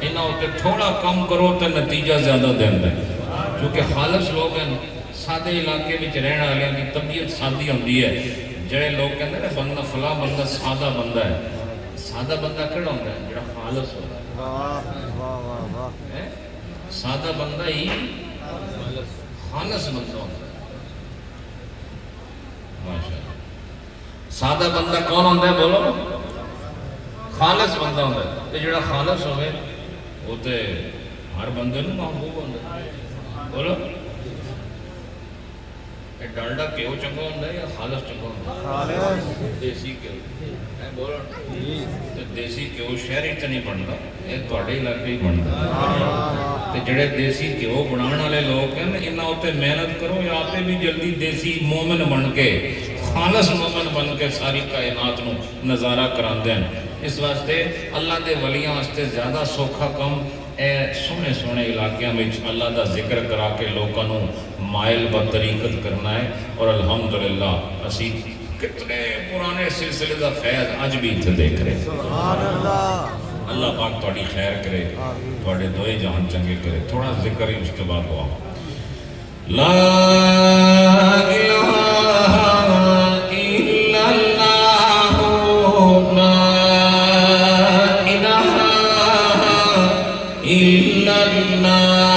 انہاں ہوتے تھوڑا کم کرو تو نتیجہ زیادہ دینا ہے. کیونکہ خالص لوگ ہیں، سادے علاقے میں رہنے والوں کی طبیعت سادی ہوتی ہے. جڑے لوگ کہتے ہیں بندہ فلاں بندہ سادہ بندہ ہے. سادہ بندہ کہڑا ہوتا ہے؟ جڑا خالص ہوتا ہے. سادہ بندہ ہی خالص بندہ ہوتا ہے. ماشاءاللہ. سادہ بندہ کون ہوتا ہے؟ بولو. خالص بندہ ہوتا ہے. تو جڑا خالص ہوئے وہ تو ہر بندے نو محبوب ہوتا ہے. بولو ڈالڈا کیوں چنگا ہوتا ہے یا خالص چنگا ہوتا ہے؟ دیسی کیوں. بولو دیسی کیوں شہری چ نہیں بنتا، یہ تھوڑے علاقے ہی بنتا. تو جڑے دیسی گھیو بنانے والے لوگ ہیں انہاں اتنے محنت کرو یا آپ بھی جلدی دیسی مومن بن کے خالص مومن بن کے ساری کائنات نو نظارہ کراندے ہیں۔ اس واسطے اللہ دے ولیاں واسطے زیادہ سوکھا کم اے سونے سونے علاقیاں میں اللہ دا ذکر کرا کے لوگوں نو مائل بطریقت کرنا ہے۔ اور الحمدللہ اسی کتنے پرانے سلسلے دا فیض اج بھی اتنے دیکھ رہے ہیں۔ سبحان اللہ اللہ پاک تہاڈی خیر کرے، تہاڈے دوئے جہان چنگے کرے۔ تھوڑا ذکر ہی اس کے بعد دعا۔ لا الہ الا اللہ، لا الہ الا اللہ،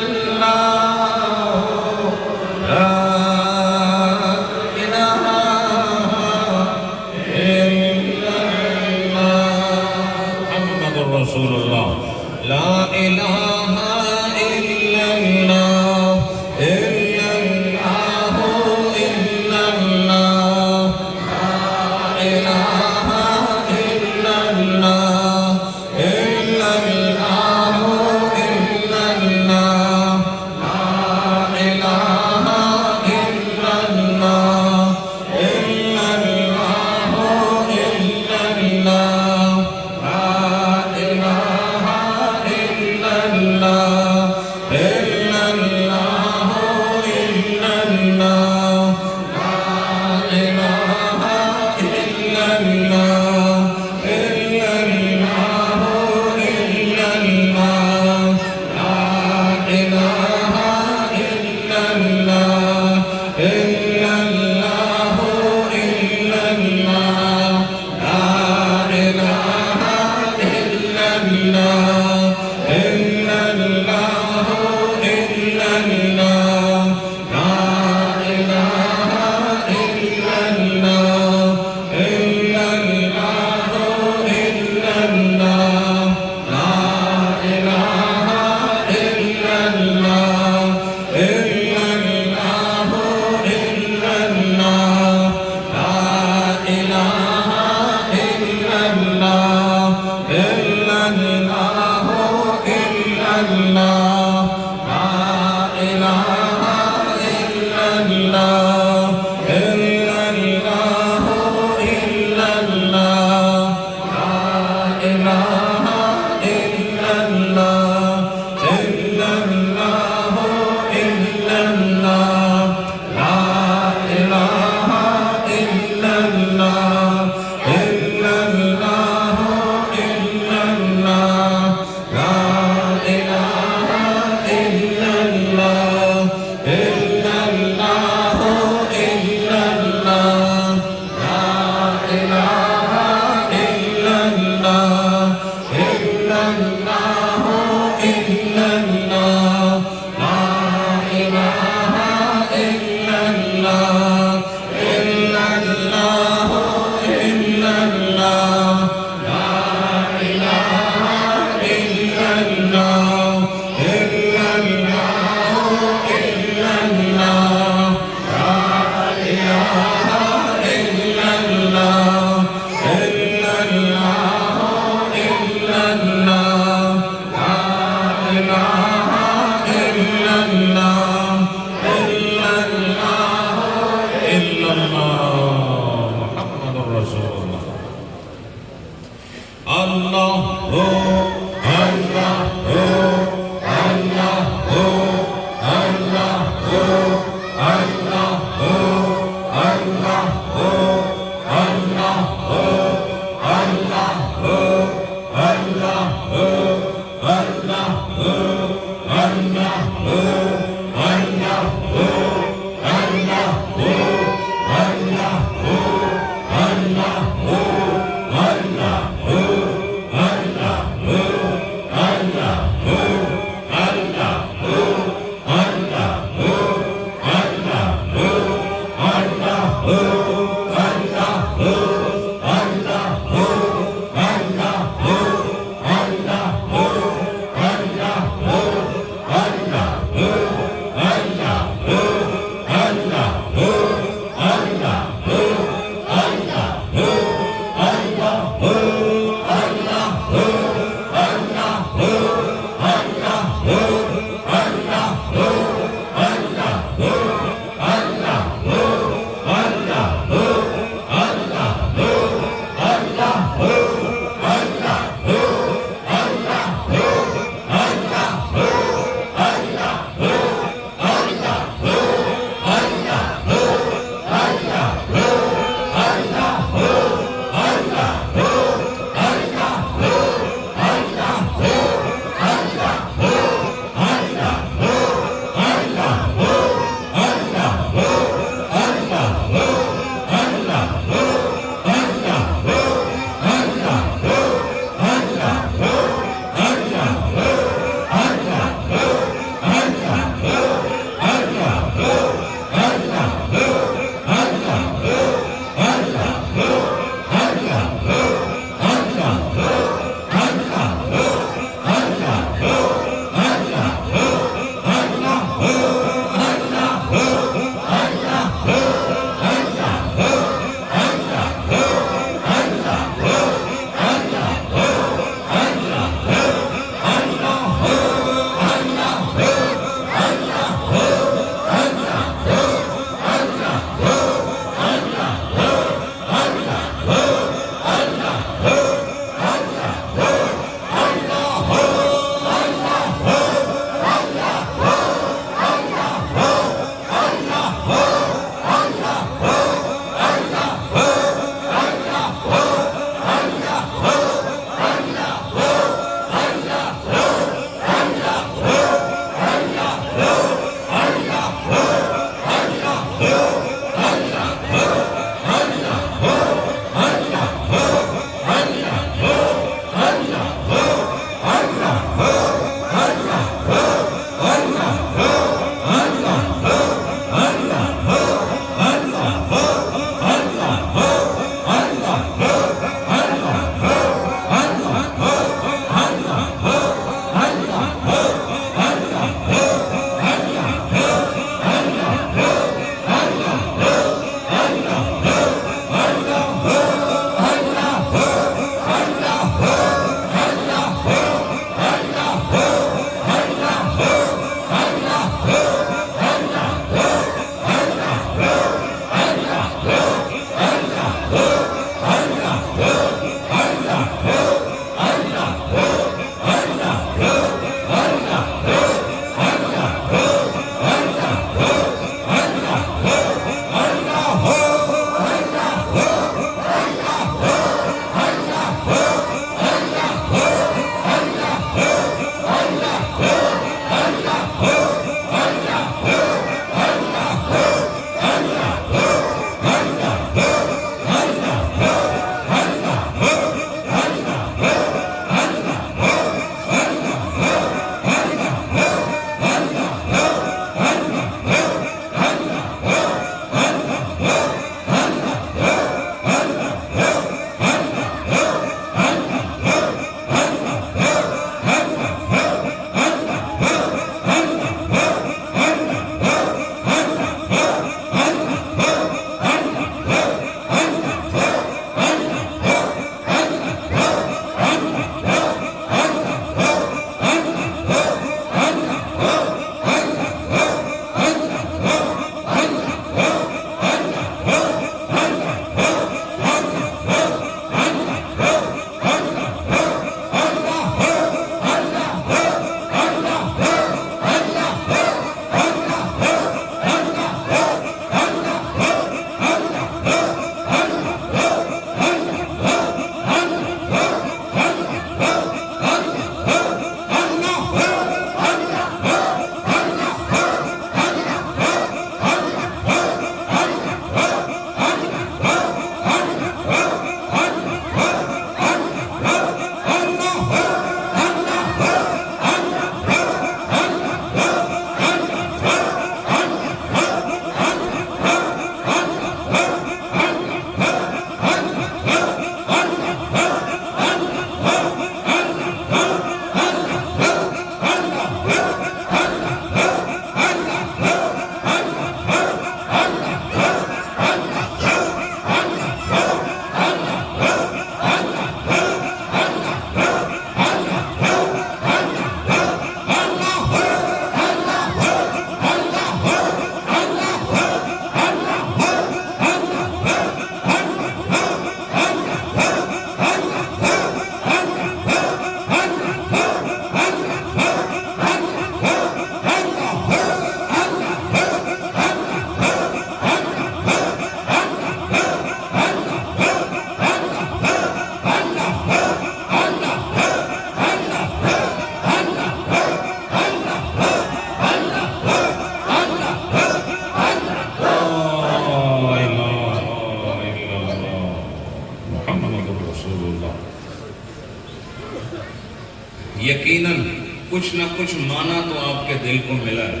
یقیناً کچھ نہ کچھ معنی تو آپ کے دل کو ملا ہے.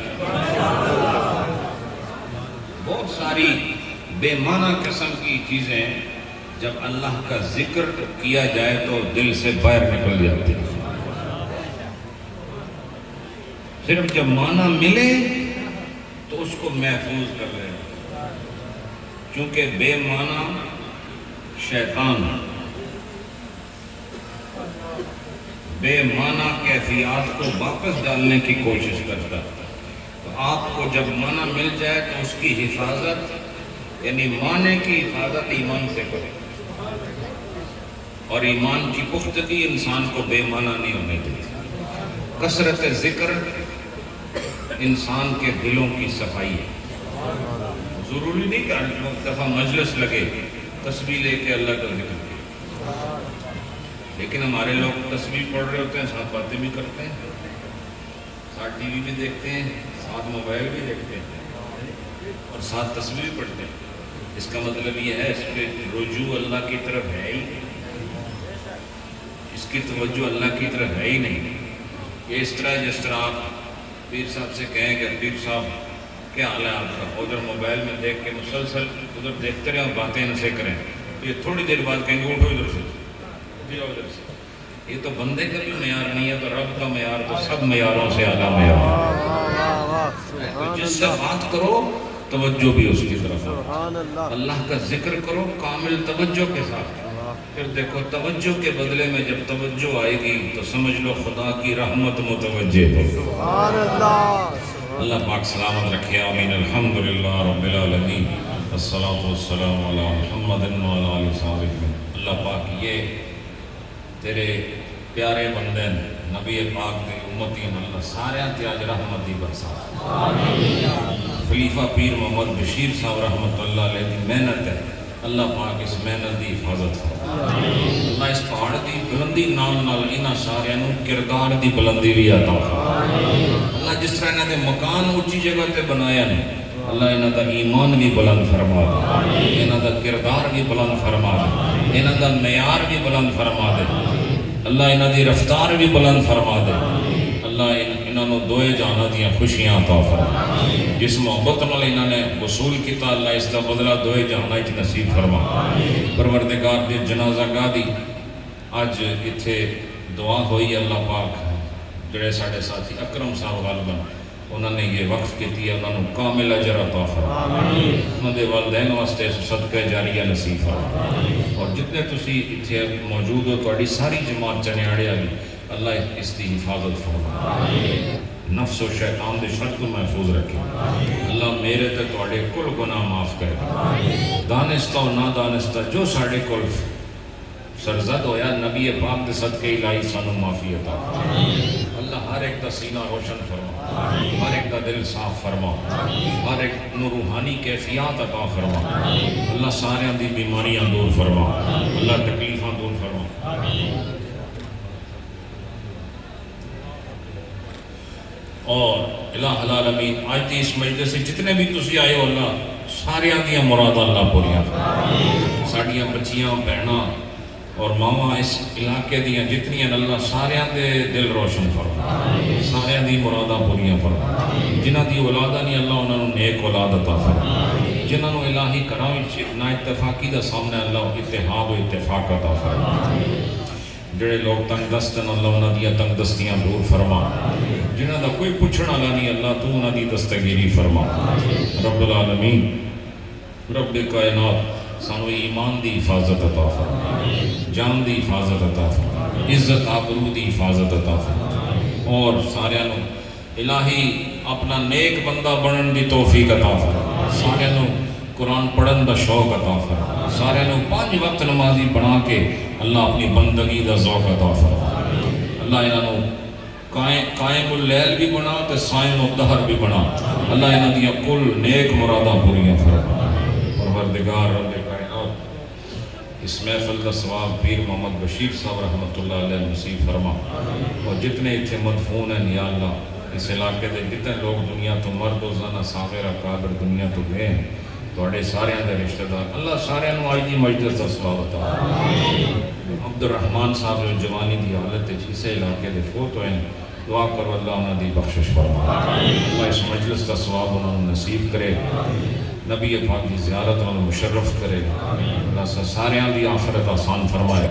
بہت ساری بے معنی قسم کی چیزیں جب اللہ کا ذکر کیا جائے تو دل سے باہر نکل جاتی ہیں. صرف جب معنی ملے تو اس کو محفوظ کر رہے ہیں، چونکہ بے معنی شیطان بے معنی کیفیات کو واپس ڈالنے کی کوشش کرتا ہے. تو آپ کو جب معنی مل جائے تو اس کی حفاظت، یعنی معنی کی حفاظت ایمان سے کرے، اور ایمان کی پختگی انسان کو بے معنی نہیں ہونے دیتی. کثرت ذکر انسان کے دلوں کی صفائی ہے. ضروری نہیں کہ ہر دفعہ مجلس لگے تسبیح لے کے اللہ کا ذکر کرے، لیکن ہمارے لوگ تسبیح پڑھ رہے ہوتے ہیں، ساتھ باتیں بھی کرتے ہیں، ساتھ ٹی وی بھی دیکھتے ہیں، ساتھ موبائل بھی دیکھتے ہیں، اور ساتھ تسبیح بھی پڑھتے ہیں. اس کا مطلب یہ ہے اس پہ رجوع اللہ کی طرف ہے ہی، اس کی توجہ اللہ کی طرف ہے ہی نہیں. یہ اس طرح جس طرح آپ پیر صاحب سے کہیں کہ پیر صاحب کیا حال ہے آپ کا، ادھر موبائل میں دیکھ کے مسلسل ادھر دیکھتے رہے اور باتیں ان سے کریں، تو یہ تھوڑی دیر بعد کہیں گے اٹھو ادھر سے، اٹھ جاؤ ادھر سے. یہ تو بندے کا بھی معیار نہیں ہے، تو رب کا معیار تو سب معیاروں سے اعلیٰ معیار ہے. تو جس سے بات کرو توجہ بھی اس کی طرف ہو، سبحان اللہ. اللہ کا ذکر کرو کامل توجہ کے ساتھ. پھر دیکھو توجہ کے بدلے میں جب توجہ آئے گی تو سمجھ لو خدا کی رحمت متوجہ ہو. سبحان اللہ. اللہ پاک سلامت رکھے. آمین. الحمدللہ رب العالمین، والصلاة والسلام علی محمد وعلی آلہ وصحبہ. اللہ پاک یہ تیرے پیارے بندے نبی پاک کے امتی اللہ سارے تیاج رحمت دی برسات. خلیفہ پیر محمد بشیر صاحب رحمت اللہ علیہ دی محنت ہے، اللہ پاک اس محنت دی حفاظت فرما. اللہ اس پہاڑ دی بلندی نال انہاں ساریاں نوں کردار دی بلندی بھی عطا فرما. اللہ جس طرح انہاں دے مکان اونچی جگہ تے بنایا نے، اللہ انہاں دا ایمان بھی بلند فرما دے، انہاں دا کردار بھی بلند فرما دے، انہاں دا معیار بھی بلند فرما دے. اللہ انہاں دی رفتار بھی بلند فرما دے. اللہ انہاں نوں دوئے جہاں دیاں خوشیاں عطا فرما. جس محبت نال انہاں نے وصول کیتا اللہ اس دا بدلہ دوئے جہاں وچ نصیب فرما. پروردگار دی جنازہ گاہ دی اج ایتھے دعا ہوئی. اللہ پاک جڑے ساڈے ساتھی اکرم صاحب غالباً انہوں نے یہ وقف کی ہے، انہوں نے کامل اجر عطا فرما. انہوں نے والدین واسطے صدقہ جاریہ نصیب فرما. اور جتنے تسی اتھے موجود ہو تہاڈی ساری جماعت چنیاڑے والی اللہ اس دی حفاظت فرما. نفس و شیطان دے شر تو محفوظ رکھے. اللہ میرے تے تہاڈے کل گناہ معاف کرے. دانستہ و نادانستہ جو ساڈے کل سرزد ہویا نبی پاک دے صدقے الہی سانو معافی عطا فرما. اللہ ہر ایک دا سینہ روشن فرما، ہر ایک دا دل صاف فرما، ہر ایک نو روحانی کیفیات عطا فرما. اللہ سارے دی بیماریاں دور فرما، اللہ تکلیفاں دور فرما. اور الہ العالمین آج دی اس مجلس سے جتنے بھی تسی آئے ہو اللہ ساریاں دیاں مراد اللہ پوریاں فرما. ساڑیاں بچیاں بہناں اور ماما اس علاقے دیاں جتنیاں اللہ ساریاں دے دل روشن فرما، ساریاں دی مراداں پوریاں فرما. جنہاں دی اولاداں نہیں اللہ انہاں نوں نیک اولاد عطا فرما. جنہاں نوں الہی کراں وچ نا اتفاقی دا سامنے اللہ اتحاد و اتفاق عطا فرما. جڑے لوگ تنگ دست ہیں اللہ انہاں دیاں تنگ دستیاں دور فرما. جنہاں دا کوئی پوچھنا والا نہیں اللہ تو انہاں دی دستگیری فرما. رب العالمین رب کائنات سانو ایمان دی حفاظت عطا فرما، جان دی حفاظت عطا فرما، عزت آبرو دی حفاظت عطا فرما. اور سارے نو الہی اپنا نیک بندہ بنن دی توفیق عطا فرما. سارے نو قرآن پڑھن دا شوق عطا فرما. سارے نو 5 وقت نمازی بنا کے اللہ اپنی بندگی دا ذوق عطا فرما. اللہ انہاں نو قائم اللیل بھی بنا تے صائم الدہر بھی بنا. اللہ انہاں دیاں کل نیک مراداں پوریاں فرما. پروردگار رب کائنات اس محفل کا ثواب پیر محمد بشیر صاحب رحمت اللہ علیہ نصیب فرما. اور جتنے اتنے مدفون ہیں یا اللہ اس علاقے دے جتنے لوگ دنیا تو مرد و زنہ صاغر اکابر دنیا تو گئے ہیں تواڈے ساریاں دے رشتہ دار اللہ ساریاں نو آج دی مجلس دا ثواب عطا عبد الرحمان صاحب جو جوانی دی حالت جسے علاقے دے فوت ہوئے دعا کرو اللہ انہاں دی بخشش فرما اللہ اس مجلس دا ثواب انہاں نو نصیب کرے نبی پاک دی زیارت انہاں مشرف کرے اللہ ساریاں دی آخرت آسان فرمائے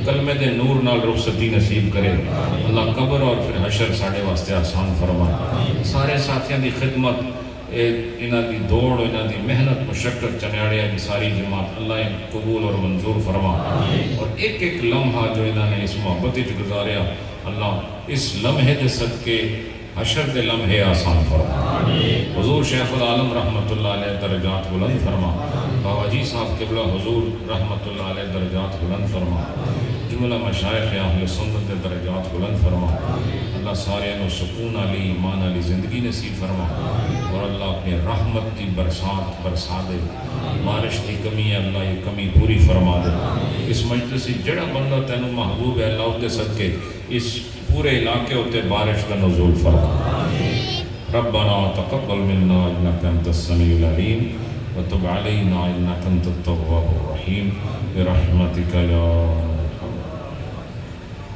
کلمے دے نور نال رخصتی نصیب کرے اللہ قبر اور پھر حشر ساڑے واسطے آسان فرمائے سارے ساتھیاں دی خدمت انہاں دی دوڑ انہاں دی محنت مشقت چنیاڑیاں دی ساری جماعت اللہ ان قبول اور منظور فرما اور ایک ایک لمحہ جو انہاں نے اس محبت وچ گزاریا اللہ اس لمحے دے صدقے حشر دے لمحے آسان فرما حضور شیخ العالم رحمت اللہ علیہ درجات بلند فرما بابا جی صاحب قبلہ حضور رحمت اللہ علیہ درجات بلند فرما جملہ مشائخ اہل سنت دے درجات بلند فرما اللہ سارے نو سکون علی ایمان علی زندگی نصیب فرما اور اللہ اپنے رحمت کی برسات برسا دے بارش کی کمی ہے اللہ یہ کمی پوری فرما دے اس مجلس سے جڑا بندہ تینوں محبوب ہے اللہ اس دے صدقے اس پورے علاقے ہوتے بارش کا نزول فرما ربنا تقبل منا انك انت السميع العليم وتب علينا انك انت التواب الرحيم برحمتك يا